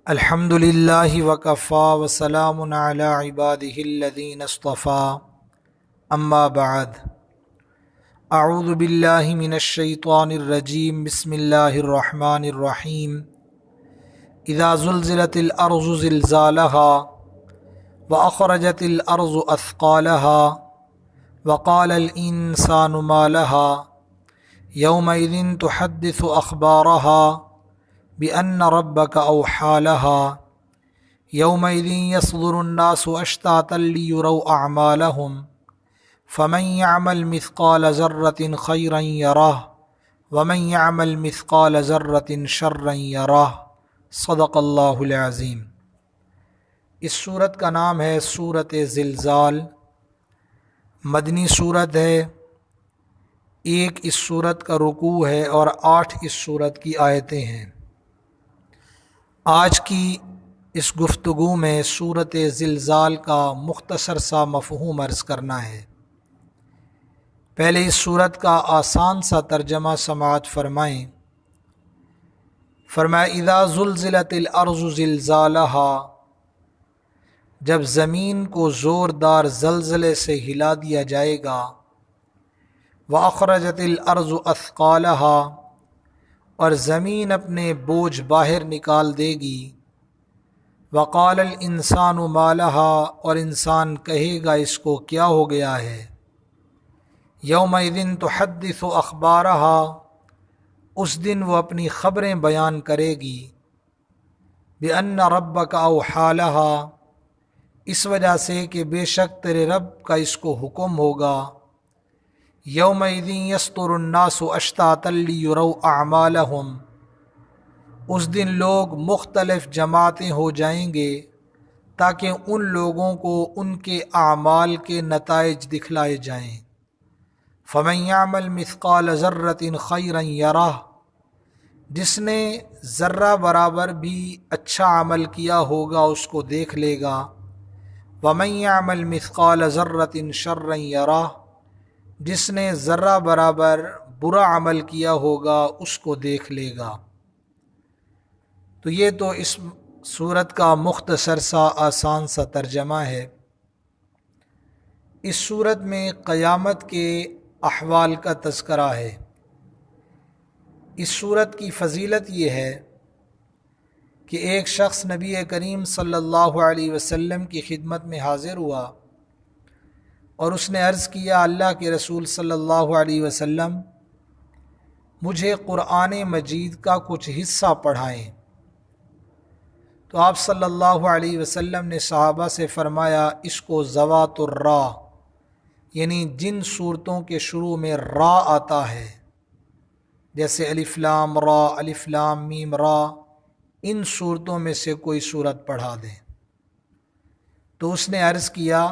الحمد للہ وکفا وسلام علی عبادہ الذین اصطفیٰ اما بعد اعوذ باللہ من الشیطان الرجیم بسم اللہ الرحمن الرحیم اذا زلزلت الارض زلزالها واخرجت الارض اثقالها وقال الانسان ما لها یومئذ تحدث اخبارها بأن ربك أوحى لها يومئذ يصدر الناس أشتاتا ليروا أعمالهم فمن يعمل مثقال ذرة خيرا يره ومن يعمل مثقال ذرة شرا يره صدق اللہ العظیم۔ اس صورت کا نام ہے سورۃ زلزال، مدنی صورت ہے۔ ایک اس صورت کا رکوع ہے اور 8 اس صورت کی آیتیں ہیں۔ آج کی اس گفتگو میں سورۃ زلزال کا مختصر سا مفہوم عرض کرنا ہے۔ پہلے اس سورت کا آسان سا ترجمہ سماعت فرمائیں۔ فرمایا اذا زلزلت الارض زلزالها، جب زمین کو زوردار زلزلے سے ہلا دیا جائے گا، واخرجت الارض اثقالها، اور زمین اپنے بوجھ باہر نکال دے گی، وقال الانسان ما لها، اور انسان کہے گا اس کو کیا ہو گیا ہے۔ یومئذ تحدث اخبارها، اس دن وہ اپنی خبریں بیان کرے گی، بأن ربک اوحی لها، اس وجہ سے کہ بے شک تیرے رب کا اس کو حکم ہوگا۔ یومئذ یصدر الناس اشتاتا لیروا اعمالهم، اس دن لوگ مختلف جماعتیں ہو جائیں گے تاکہ ان لوگوں کو ان کے اعمال کے نتائج دکھلائے جائیں۔ فمن یعمل مثقال ذرۃ خیرا یرہ، جس نے ذرہ برابر بھی اچھا عمل کیا ہوگا اس کو دیکھ لے گا۔ ومن یعمل مثقال ذرۃ شرا یرہ، جس نے ذرہ برابر برا عمل کیا ہوگا اس کو دیکھ لے گا۔ تو یہ تو اس صورت کا مختصر سا آسان سا ترجمہ ہے۔ اس صورت میں قیامت کے احوال کا تذکرہ ہے۔ اس صورت کی فضیلت یہ ہے کہ ایک شخص نبی کریم صلی اللہ علیہ وسلم کی خدمت میں حاضر ہوا اور اس نے عرض کیا، اللہ کے رسول صلی اللہ علیہ وسلم، مجھے قرآن مجید کا کچھ حصہ پڑھائیں۔ تو آپ صلی اللہ علیہ وسلم نے صحابہ سے فرمایا، اس کو ذوات الرا، یعنی جن صورتوں کے شروع میں را آتا ہے، جیسے الف لام را، الف لام میم را، ان صورتوں میں سے کوئی صورت پڑھا دیں۔ تو اس نے عرض کیا،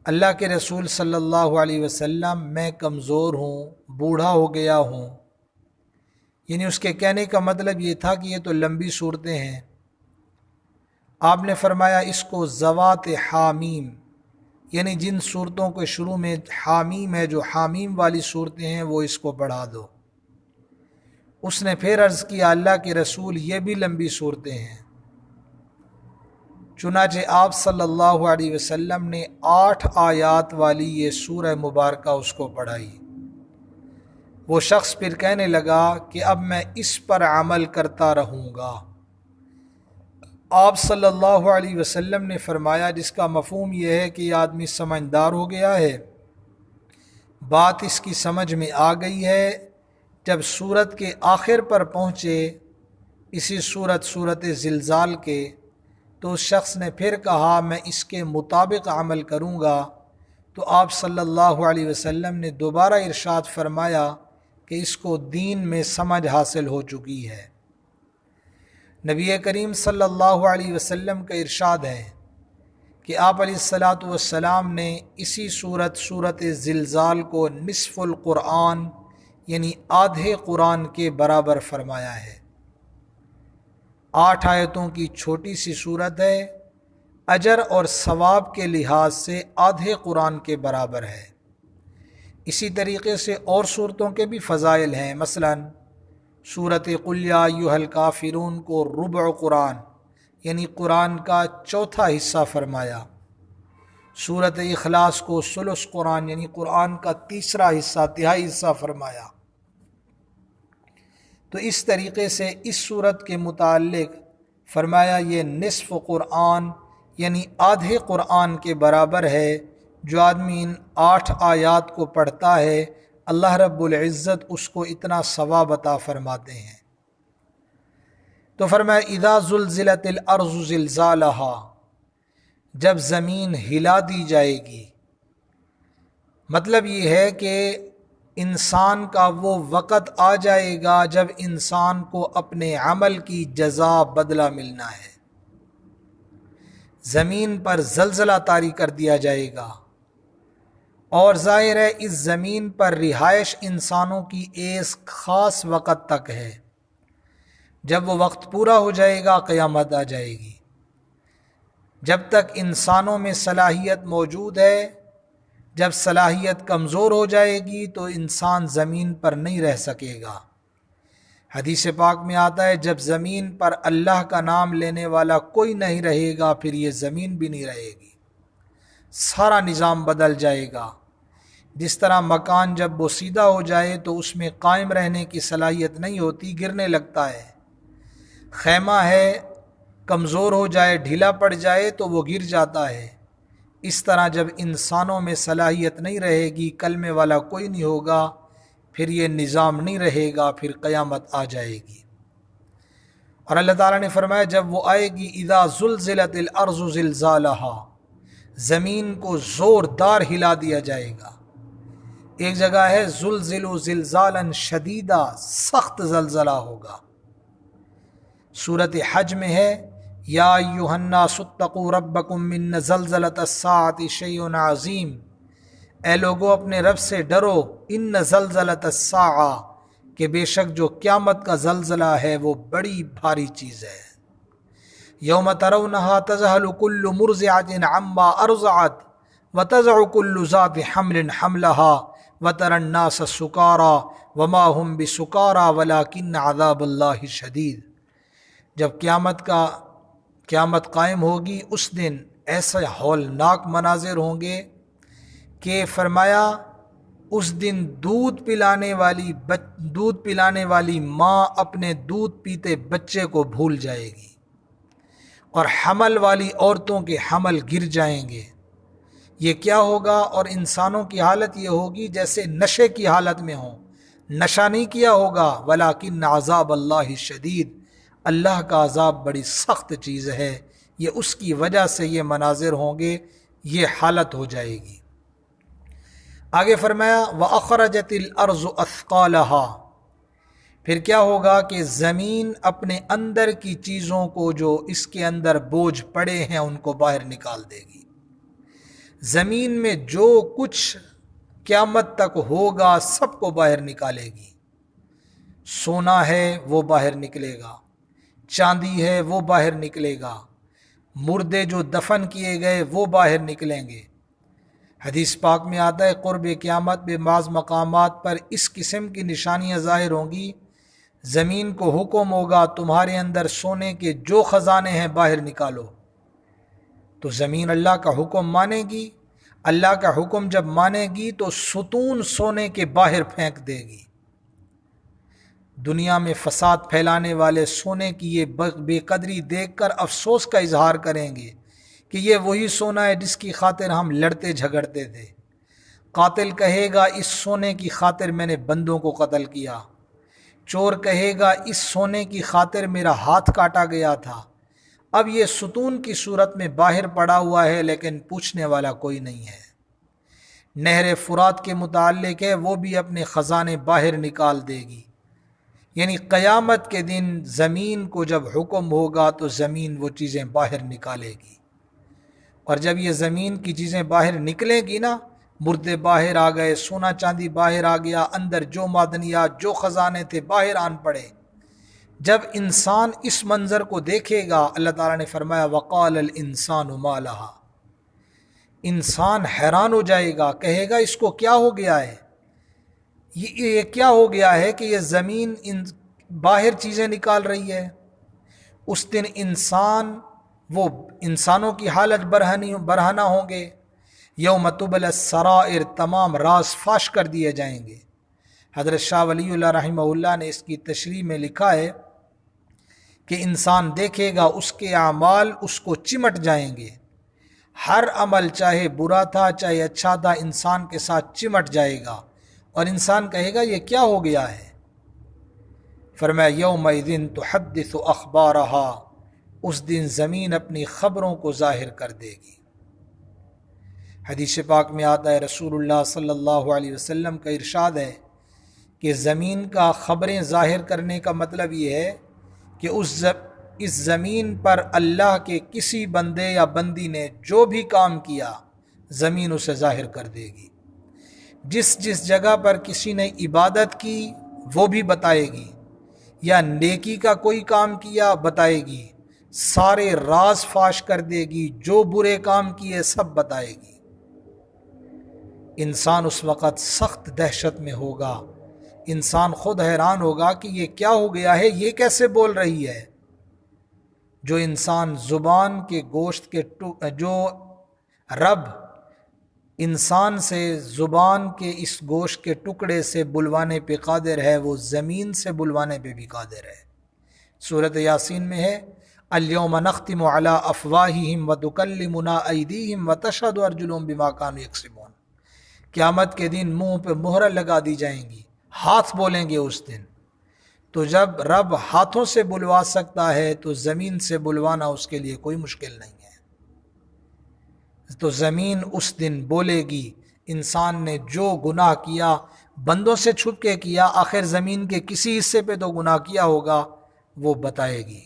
اللہ کے رسول صلی اللہ علیہ وسلم، میں کمزور ہوں، بوڑھا ہو گیا ہوں۔ یعنی اس کے کہنے کا مطلب یہ تھا کہ یہ تو لمبی صورتیں ہیں۔ آپ نے فرمایا اس کو ذوات حامیم، یعنی جن صورتوں کے شروع میں حامیم ہے، جو حامیم والی صورتیں ہیں، وہ اس کو پڑھا دو۔ اس نے پھر عرض کیا، اللہ کے رسول یہ بھی لمبی صورتیں ہیں۔ چنانچہ آپ صلی اللہ علیہ وسلم نے 8 آیات والی یہ سورہ مبارکہ اس کو پڑھائی۔ وہ شخص پھر کہنے لگا کہ اب میں اس پر عمل کرتا رہوں گا۔ آپ صلی اللہ علیہ وسلم نے فرمایا، جس کا مفہوم یہ ہے کہ یہ آدمی سمجھدار ہو گیا ہے، بات اس کی سمجھ میں آ گئی ہے۔ جب سورت کے آخر پر پہنچے، اسی سورت زلزال کے، تو اس شخص نے پھر کہا میں اس کے مطابق عمل کروں گا۔ تو آپ صلی اللہ علیہ وسلم نے دوبارہ ارشاد فرمایا کہ اس کو دین میں سمجھ حاصل ہو چکی ہے۔ نبی کریم صلی اللہ علیہ وسلم کا ارشاد ہے کہ آپ علیہ الصلاۃ والسلام نے اسی سورت زلزال کو نصف القرآن، یعنی آدھے قرآن کے برابر فرمایا ہے۔ 8 آیتوں کی چھوٹی سی صورت ہے، اجر اور ثواب کے لحاظ سے آدھے قرآن کے برابر ہے۔ اسی طریقے سے اور صورتوں کے بھی فضائل ہیں۔ مثلا صورت قل یا ایھا الکافرون کو ربع قرآن یعنی قرآن کا چوتھا حصہ فرمایا، صورت اخلاص کو ثلث قرآن یعنی قرآن کا تیسرا حصہ، تہائی حصہ فرمایا۔ تو اس طریقے سے اس صورت کے متعلق فرمایا یہ نصف قرآن یعنی آدھے قرآن کے برابر ہے۔ جو آدمی ان 8 آیات کو پڑھتا ہے اللہ رب العزت اس کو اتنا ثواب عطا فرماتے ہیں۔ تو فرمایا اذا زلزلت الارض زلزالہا، جب زمین ہلا دی جائے گی، مطلب یہ ہے کہ انسان کا وہ وقت آ جائے گا جب انسان کو اپنے عمل کی جزا بدلہ ملنا ہے۔ زمین پر زلزلہ طاری کر دیا جائے گا، اور ظاہر ہے اس زمین پر رہائش انسانوں کی ایک خاص وقت تک ہے۔ جب وہ وقت پورا ہو جائے گا قیامت آ جائے گی۔ جب تک انسانوں میں صلاحیت موجود ہے، جب صلاحیت کمزور ہو جائے گی تو انسان زمین پر نہیں رہ سکے گا۔ حدیث پاک میں آتا ہے جب زمین پر اللہ کا نام لینے والا کوئی نہیں رہے گا پھر یہ زمین بھی نہیں رہے گی، سارا نظام بدل جائے گا۔ جس طرح مکان جب بوسیدہ ہو جائے تو اس میں قائم رہنے کی صلاحیت نہیں ہوتی، گرنے لگتا ہے۔ خیمہ ہے، کمزور ہو جائے، ڈھیلا پڑ جائے تو وہ گر جاتا ہے۔ اس طرح جب انسانوں میں صلاحیت نہیں رہے گی، کلمے والا کوئی نہیں ہوگا، پھر یہ نظام نہیں رہے گا، پھر قیامت آ جائے گی۔ اور اللہ تعالیٰ نے فرمایا جب وہ آئے گی اذا زلزلت الارض زلزالہا، زمین کو زوردار ہلا دیا جائے گا۔ ایک جگہ ہے زلزلوا زلزالا شدیدا، سخت زلزلہ ہوگا۔ سورۃ حج میں ہے یا ایھا الناس اتقوا ربکم ان زلزلۃ الساعۃ شیء عظیم، اے لوگو اپنے رب سے ڈرو، ان زلزلۃ الساعہ، کہ بے شک جو قیامت کا زلزلہ ہے وہ بڑی بھاری چیز ہے۔ یوم ترونہا تذہل کل مرضعۃ عما ارضعت وتضع کل ذات حمل حملہا وتری الناس سکارى وما هم بسکارى ولکن عذاب اللہ شدید۔ جب قیامت قائم ہوگی اس دن ایسے ہولناک مناظر ہوں گے کہ فرمایا اس دن دودھ پلانے والی ماں اپنے دودھ پیتے بچے کو بھول جائے گی، اور حمل والی عورتوں کے حمل گر جائیں گے۔ یہ کیا ہوگا؟ اور انسانوں کی حالت یہ ہوگی جیسے نشے کی حالت میں ہوں، نشہ نہیں کیا ہوگا، ولیکن عذاب اللہ شدید، اللہ کا عذاب بڑی سخت چیز ہے، یہ اس کی وجہ سے یہ مناظر ہوں گے، یہ حالت ہو جائے گی۔ آگے فرمایا وَأَخْرَجَتِ الْأَرْضُ أَثْقَالَهَا، پھر کیا ہوگا کہ زمین اپنے اندر کی چیزوں کو جو اس کے اندر بوجھ پڑے ہیں ان کو باہر نکال دے گی۔ زمین میں جو کچھ قیامت تک ہوگا سب کو باہر نکالے گی۔ سونا ہے وہ باہر نکلے گا، چاندی ہے وہ باہر نکلے گا، مردے جو دفن کیے گئے وہ باہر نکلیں گے۔ حدیث پاک میں آتا ہے قرب قیامت میں بعض مقامات پر اس قسم کی نشانیاں ظاہر ہوں گی، زمین کو حکم ہوگا تمہارے اندر سونے کے جو خزانے ہیں باہر نکالو، تو زمین اللہ کا حکم مانے گی۔ اللہ کا حکم جب مانے گی تو ستون سونے کے باہر پھینک دے گی۔ دنیا میں فساد پھیلانے والے سونے کی یہ بے قدری دیکھ کر افسوس کا اظہار کریں گے کہ یہ وہی سونا ہے جس کی خاطر ہم لڑتے جھگڑتے تھے۔ قاتل کہے گا اس سونے کی خاطر میں نے بندوں کو قتل کیا، چور کہے گا اس سونے کی خاطر میرا ہاتھ کاٹا گیا تھا۔ اب یہ ستون کی صورت میں باہر پڑا ہوا ہے لیکن پوچھنے والا کوئی نہیں ہے۔ نہر فرات کے متعلق ہے وہ بھی اپنے خزانے باہر نکال دے گی، یعنی قیامت کے دن زمین کو جب حکم ہوگا تو زمین وہ چیزیں باہر نکالے گی، اور جب یہ زمین کی چیزیں باہر نکلیں گی نا، مردے باہر آ گئے، سونا چاندی باہر آ گیا، اندر جو معدنیات جو خزانے تھے باہر آن پڑے۔ جب انسان اس منظر کو دیکھے گا اللہ تعالیٰ نے فرمایا وقال الانسان ما لہا، انسان حیران ہو جائے گا، کہے گا اس کو کیا ہو گیا ہے، یہ کیا ہو گیا ہے کہ یہ زمین باہر چیزیں نکال رہی ہے۔ اس دن وہ انسانوں کی حالت برہنہ ہوں گے۔ یوم تبلی السرائر، تمام راز فاش کر دیے جائیں گے۔ حضرت شاہ ولی اللہ رحمہ اللہ نے اس کی تشریح میں لکھا ہے کہ انسان دیکھے گا اس کے اعمال اس کو چمٹ جائیں گے۔ ہر عمل چاہے برا تھا چاہے اچھا تھا، انسان کے ساتھ چمٹ جائے گا، اور انسان کہے گا یہ کیا ہو گیا ہے؟ فرمایا یومئذ تحدث اخبارہا، اس دن زمین اپنی خبروں کو ظاہر کر دے گی۔ حدیث پاک میں آتا ہے، رسول اللہ صلی اللہ علیہ وسلم کا ارشاد ہے کہ زمین کا خبریں ظاہر کرنے کا مطلب یہ ہے کہ اس زمین پر اللہ کے کسی بندے یا بندی نے جو بھی کام کیا، زمین اسے ظاہر کر دے گی۔ جس جگہ پر کسی نے عبادت کی وہ بھی بتائے گی، یا نیکی کا کوئی کام کیا بتائے گی، سارے راز فاش کر دے گی، جو برے کام کیے سب بتائے گی۔ انسان اس وقت سخت دہشت میں ہوگا، انسان خود حیران ہوگا کہ یہ کیا ہو گیا ہے، یہ کیسے بول رہی ہے؟ جو انسان زبان کے گوشت کے جو رب انسان سے زبان کے اس گوشت کے ٹکڑے سے بلوانے پہ قادر ہے، وہ زمین سے بلوانے پہ بھی قادر ہے۔ سورۃ یاسین میں ہے، الیوم نختم علی افواہہم وتکلمنا ایدیہم وتشہد ارجلہم بما کانوا یکسبون۔ قیامت کے دن منہ پہ مہر لگا دی جائیں گی، ہاتھ بولیں گے اس دن۔ تو جب رب ہاتھوں سے بلوا سکتا ہے تو زمین سے بلوانا اس کے لیے کوئی مشکل نہیں ہے۔ تو زمین اس دن بولے گی، انسان نے جو گناہ کیا بندوں سے چھپ کے کیا، آخر زمین کے کسی حصے پہ تو گناہ کیا ہوگا، وہ بتائے گی۔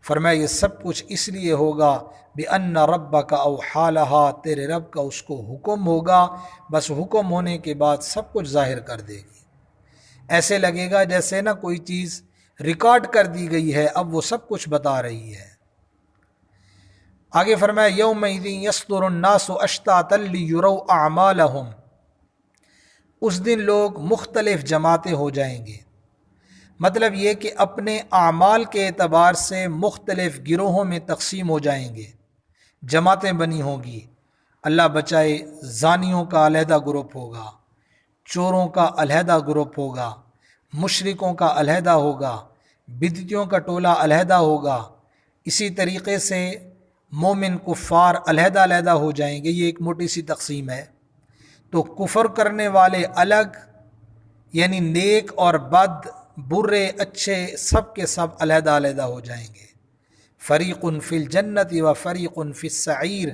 فرمایا یہ سب کچھ اس لیے ہوگا بِأَنَّ رَبَّكَ أَوْحَىٰ لَهَا، تیرے رب کا اس کو حکم ہوگا، بس حکم ہونے کے بعد سب کچھ ظاہر کر دے گی۔ ایسے لگے گا جیسے نا کوئی چیز ریکارڈ کر دی گئی ہے، اب وہ سب کچھ بتا رہی ہے۔ آگے فرمایا یومئذ یصدر الناس اشتاتا لیروا اعمالہم، اس دن لوگ مختلف جماعتیں ہو جائیں گے، مطلب یہ کہ اپنے اعمال کے اعتبار سے مختلف گروہوں میں تقسیم ہو جائیں گے، جماعتیں بنی ہوں گی۔ اللہ بچائے، زانیوں کا علیحدہ گروپ ہوگا، چوروں کا علیحدہ گروپ ہوگا، مشرکوں کا علیحدہ ہوگا، بدعتیوں کا ٹولہ علیحدہ ہوگا، اسی طریقے سے مومن کفار علیحدہ علیحدہ ہو جائیں گے۔ یہ ایک موٹی سی تقسیم ہے۔ تو کفر کرنے والے الگ، یعنی نیک اور بد، برے اچھے، سب کے سب علیحدہ علیحدہ ہو جائیں گے۔ فریق فی الجنت و فریق فی السعیر،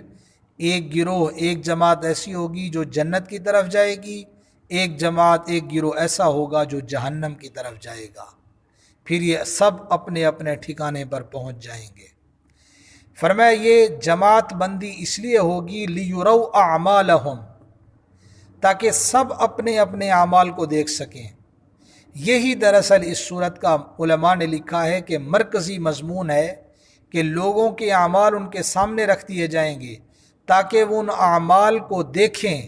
ایک گروہ، ایک جماعت ایسی ہوگی جو جنت کی طرف جائے گی، ایک جماعت، ایک گروہ ایسا ہوگا جو جہنم کی طرف جائے گا۔ پھر یہ سب اپنے اپنے ٹھکانے پر پہنچ جائیں گے۔ فرمایا یہ جماعت بندی اس لیے ہوگی لیروا اعمالہم، تاکہ سب اپنے اپنے اعمال کو دیکھ سکیں۔ یہی دراصل اس صورت کا علماء نے لکھا ہے کہ مرکزی مضمون ہے کہ لوگوں کے اعمال ان کے سامنے رکھ دیے جائیں گے تاکہ وہ ان اعمال کو دیکھیں۔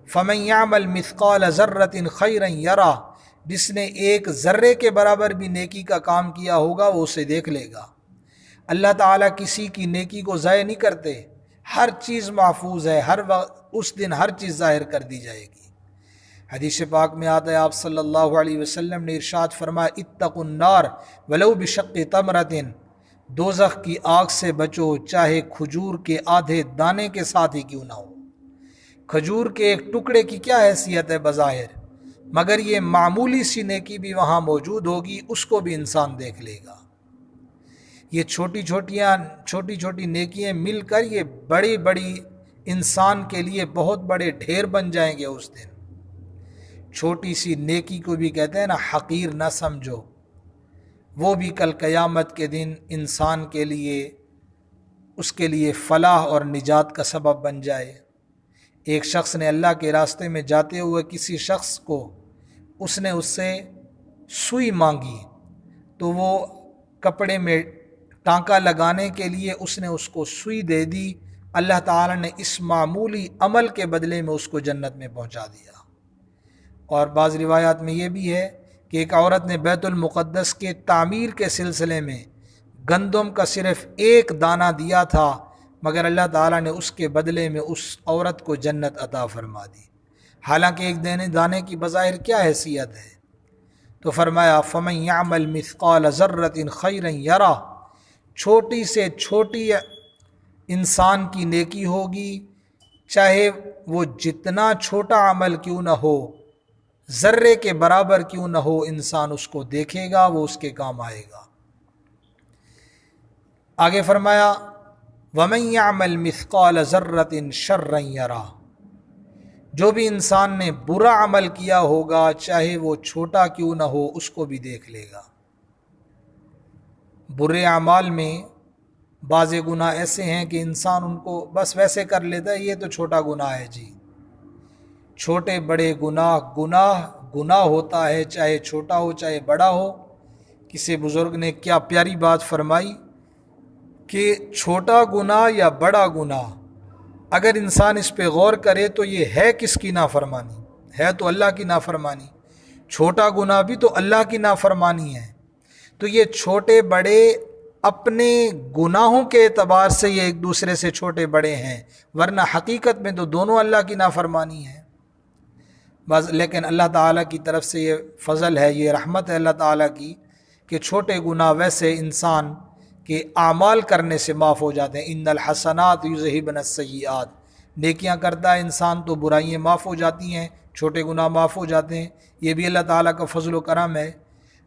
فَمَن يَعْمَلْ مِثْقَالَ ذَرَّةٍ خَيْرًا يَرَهُ، جس نے ایک ذرے کے برابر بھی نیکی کا کام کیا ہوگا وہ اسے دیکھ لے گا۔ اللہ تعالیٰ کسی کی نیکی کو ضائع نہیں کرتے، ہر چیز محفوظ ہے، ہر وقت اس دن ہر چیز ظاہر کر دی جائے گی۔ حدیث پاک میں آتا ہے، آپ صلی اللہ علیہ وسلم نے ارشاد فرمایا، اتقوا النار ولو بشق تمرۃ، دوزخ کی آگ سے بچو چاہے کھجور کے آدھے دانے کے ساتھ ہی کیوں نہ ہو۔ کھجور کے ایک ٹکڑے کی کیا حیثیت ہے بظاہر، مگر یہ معمولی سی نیکی بھی وہاں موجود ہوگی، اس کو بھی انسان دیکھ لے گا۔ یہ چھوٹی چھوٹی نیکیاں مل کر یہ بڑی بڑی انسان کے لیے بہت بڑے ڈھیر بن جائیں گے اس دن۔ چھوٹی سی نیکی کو بھی کہتے ہیں نا حقیر نہ سمجھو، وہ بھی کل قیامت کے دن انسان کے لیے، اس کے لیے فلاح اور نجات کا سبب بن جائے۔ ایک شخص نے اللہ کے راستے میں جاتے ہوئے کسی شخص کو، اس نے اس سے سوئی مانگی تو وہ کپڑے میں ٹانکا لگانے کے لیے اس نے اس کو سوئی دے دی، اللہ تعالیٰ نے اس معمولی عمل کے بدلے میں اس کو جنت میں پہنچا دیا۔ اور بعض روایات میں یہ بھی ہے کہ ایک عورت نے بیت المقدس کے تعمیر کے سلسلے میں گندم کا صرف ایک دانہ دیا تھا، مگر اللہ تعالیٰ نے اس کے بدلے میں اس عورت کو جنت عطا فرما دی، حالانکہ ایک دانے کی بظاہر کیا حیثیت ہے؟ تو فرمایا فَمَن يَعْمَلْ مِثْقَالَ ذَرَّةٍ خَيْرًا يَرَهُ، چھوٹی سے چھوٹی انسان کی نیکی ہوگی، چاہے وہ جتنا چھوٹا عمل کیوں نہ ہو، ذرے کے برابر کیوں نہ ہو، انسان اس کو دیکھے گا، وہ اس کے کام آئے گا۔ آگے فرمایا وَمَن يَعْمَلْ مِثْقَالَ ذَرَّةٍ شَرًّا يَرَهُ، جو بھی انسان نے برا عمل کیا ہوگا، چاہے وہ چھوٹا کیوں نہ ہو، اس کو بھی دیکھ لے گا۔ برے اعمال میں بعض گناہ ایسے ہیں کہ انسان ان کو بس ویسے کر لیتا ہے، یہ تو چھوٹا گناہ ہے جی۔ چھوٹے بڑے گناہ ہوتا ہے، چاہے چھوٹا ہو چاہے بڑا ہو۔ کسی بزرگ نے کیا پیاری بات فرمائی کہ چھوٹا گناہ یا بڑا گناہ اگر انسان اس پہ غور کرے تو یہ ہے کس کی نافرمانی؟ ہے تو اللہ کی نافرمانی۔ چھوٹا گناہ بھی تو اللہ کی نافرمانی ہے، تو یہ چھوٹے بڑے اپنے گناہوں کے اعتبار سے یہ ایک دوسرے سے چھوٹے بڑے ہیں، ورنہ حقیقت میں تو دونوں اللہ کی نافرمانی ہے۔ بس لیکن اللہ تعالیٰ کی طرف سے یہ فضل ہے، یہ رحمت ہے اللہ تعالیٰ کی کہ چھوٹے گناہ ویسے انسان کے اعمال کرنے سے معاف ہو جاتے ہیں۔ ان الحسنات یذہبن السیئات، نیکیاں کرتا ہے انسان تو برائیاں معاف ہو جاتی ہیں، چھوٹے گناہ معاف ہو جاتے ہیں۔ یہ بھی اللہ تعالیٰ کا فضل و کرم ہے۔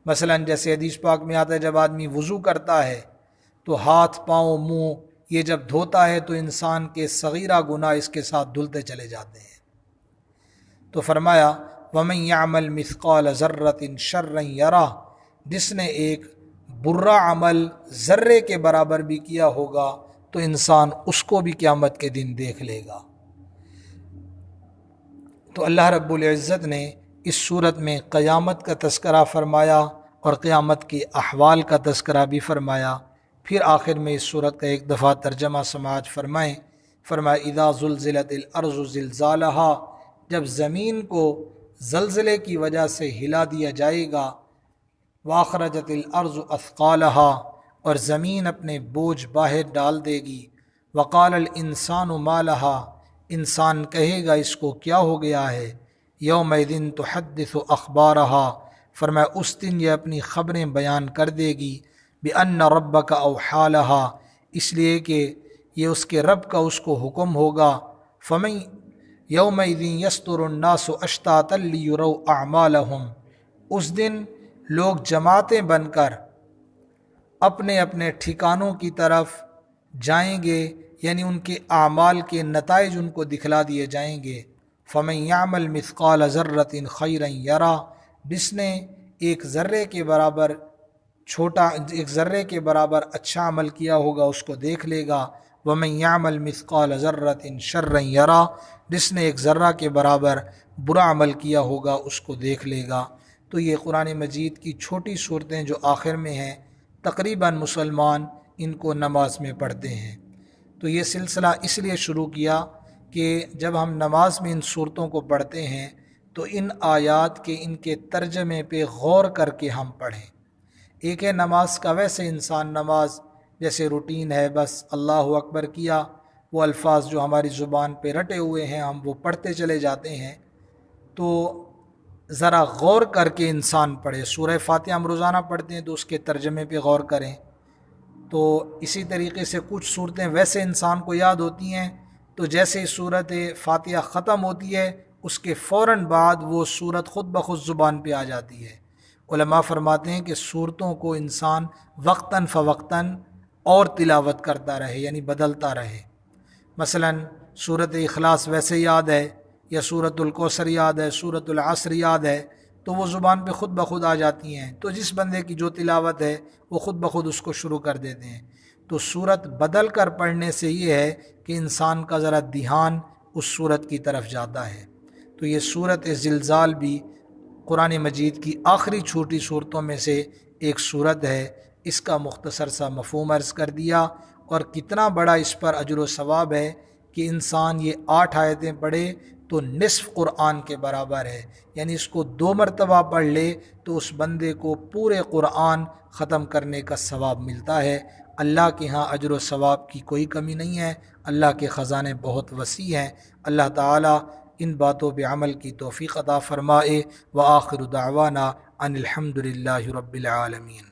مثلا جیسے حدیث پاک میں آتا ہے جب آدمی وضو کرتا ہے تو ہاتھ پاؤں منہ یہ جب دھوتا ہے تو انسان کے صغیرہ گناہ اس کے ساتھ دھلتے چلے جاتے ہیں۔ تو فرمایا وَمَن يَعْمَلْ مِثْقَالَ ذَرَّةٍ شَرًّا يَرَهُ، جس نے ایک برا عمل ذرے کے برابر بھی کیا ہوگا تو انسان اس کو بھی قیامت کے دن دیکھ لے گا۔ تو اللہ رب العزت نے اس صورت میں قیامت کا تذکرہ فرمایا اور قیامت کے احوال کا تذکرہ بھی فرمایا۔ پھر آخر میں اس صورت کا ایک دفعہ ترجمہ سماعت فرمائیں۔ فرمایا اذا زلزلت الارض زلزالها، جب زمین کو زلزلے کی وجہ سے ہلا دیا جائے گا، واخرجت الارض اثقالها، اور زمین اپنے بوجھ باہر ڈال دے گی، وقال الانسان ما لها، انسان کہے گا اس کو کیا ہو گیا ہے، یومئذ تحدث اخبارها، فرمایا اس دن یہ اپنی خبریں بیان کر دے گی، بان ربک اوحی لها، اس لیے کہ یہ اس کے رب کا اس کو حکم ہوگا، فمن یومئذ یصدر الناس اشتاتا لیروا اعمالهم، اس دن لوگ جماعتیں بن کر اپنے اپنے ٹھکانوں کی طرف جائیں گے، یعنی ان کے اعمال کے نتائج ان کو دکھلا دیے جائیں گے۔ فمن یعمل مثقال ذرۃ خیرا یرہ، جس نے ایک ذرے کے برابر اچھا عمل کیا ہوگا اس کو دیکھ لے گا۔ ومن یعمل مثقال ذرۃ شرا یرہ، جس نے ایک ذرہ کے برابر برا عمل کیا ہوگا اس کو دیکھ لے گا۔ تو یہ قرآن مجید کی چھوٹی صورتیں جو آخر میں ہیں، تقریباً مسلمان ان کو نماز میں پڑھتے ہیں۔ تو یہ سلسلہ اس لیے شروع کیا کہ جب ہم نماز میں ان صورتوں کو پڑھتے ہیں تو ان آیات کے ان کے ترجمے پہ غور کر کے ہم پڑھیں۔ ایک ہے نماز کا، ویسے انسان نماز جیسے روٹین ہے، بس اللہ اکبر کیا، وہ الفاظ جو ہماری زبان پہ رٹے ہوئے ہیں ہم وہ پڑھتے چلے جاتے ہیں۔ تو ذرا غور کر کے انسان پڑھے۔ سورہ فاتحہ ہم روزانہ پڑھتے ہیں تو اس کے ترجمے پہ غور کریں۔ تو اسی طریقے سے کچھ صورتیں ویسے انسان کو یاد ہوتی ہیں، تو جیسے صورت فاتحہ ختم ہوتی ہے اس کے فوراً بعد وہ صورت خود بخود زبان پہ آ جاتی ہے۔ علماء فرماتے ہیں کہ صورتوں کو انسان وقتاً فوقتاً اور تلاوت کرتا رہے، یعنی بدلتا رہے۔ مثلاً سورت اخلاص ویسے یاد ہے، یا سورت الکوثر یاد ہے، سورت العصر یاد ہے، تو وہ زبان پہ خود بخود آ جاتی ہیں، تو جس بندے کی جو تلاوت ہے وہ خود بخود اس کو شروع کر دیتے ہیں۔ تو سورت بدل کر پڑھنے سے یہ ہے کہ انسان کا ذرا دھیان اس سورت کی طرف جاتا ہے۔ تو یہ سورت زلزال بھی قرآن مجید کی آخری چھوٹی صورتوں میں سے ایک صورت ہے۔ اس کا مختصر سا مفہوم عرض کر دیا، اور کتنا بڑا اس پر اجر و ثواب ہے کہ انسان یہ 8 آیتیں پڑھے تو نصف قرآن کے برابر ہے، یعنی اس کو 2 مرتبہ پڑھ لے تو اس بندے کو پورے قرآن ختم کرنے کا ثواب ملتا ہے۔ اللہ کے ہاں اجر و ثواب کی کوئی کمی نہیں ہے، اللہ کے خزانے بہت وسیع ہیں۔ اللہ تعالیٰ ان باتوں پہ عمل کی توفیق عطا فرمائے۔ وآخر دعوانا ان الحمد للہ رب العالمین۔